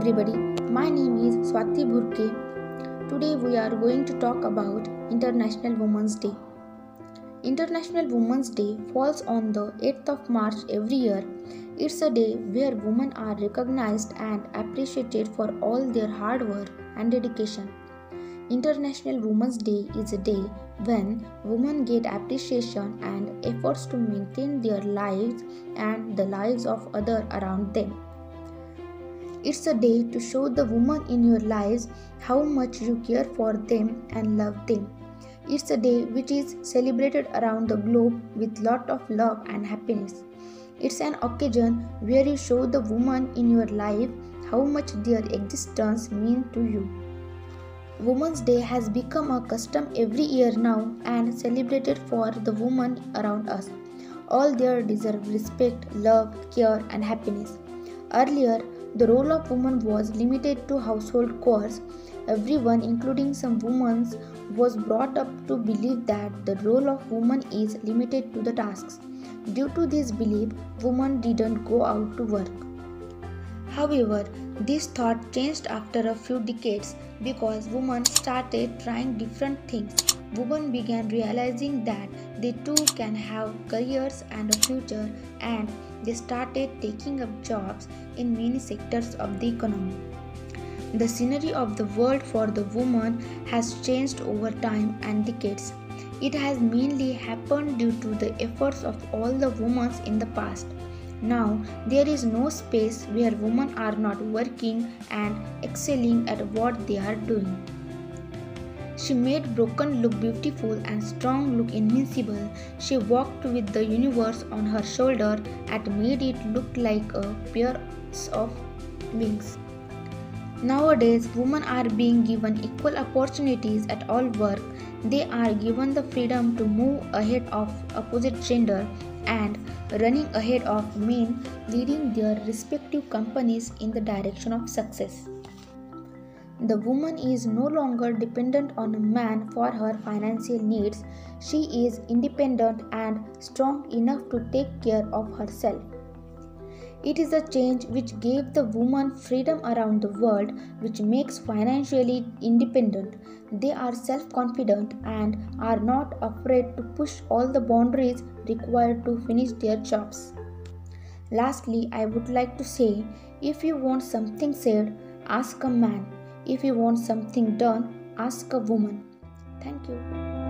everybody, my name is Swati Burke. Today we are going to talk about International Women's Day. International Women's Day falls on the 8th of March every year. It's a day where women are recognized and appreciated for all their hard work and dedication. International Women's Day is a day when women get appreciation and efforts to maintain their lives and the lives of others around them. It's a day to show the women in your lives how much you care for them and love them. It's a day which is celebrated around the globe with lot of love and happiness. It's an occasion where you show the women in your life how much their existence means to you. Women's Day has become a custom every year now and celebrated for the women around us. All there deserve respect, love, care and happiness. Earlier, the role of woman was limited to household chores. Everyone, including some women, was brought up to believe that the role of woman is limited to the tasks. Due to this belief, women didn't go out to work. However, this thought changed after a few decades because women started trying different things. Women began realizing that they too can have careers and a future, and they started taking up jobs in many sectors of the economy. The scenery of the world for the woman has changed over time and decades. It has mainly happened due to the efforts of all the women in the past. Now, there is no space where women are not working and excelling at what they are doing. She made broken look beautiful and strong look invincible. She walked with the universe on her shoulder and made it look like a pair of wings. Nowadays, women are being given equal opportunities at all work. They are given the freedom to move ahead of opposite gender and running ahead of men, leading their respective companies in the direction of success. The woman is no longer dependent on a man for her financial needs. She is independent and strong enough to take care of herself. It is a change which gave the woman freedom around the world, which makes financially independent. They are self-confident and are not afraid to push all the boundaries required to finish their jobs. Lastly, I would like to say, if you want something said, ask a man. If you want something done, ask a woman. Thank you.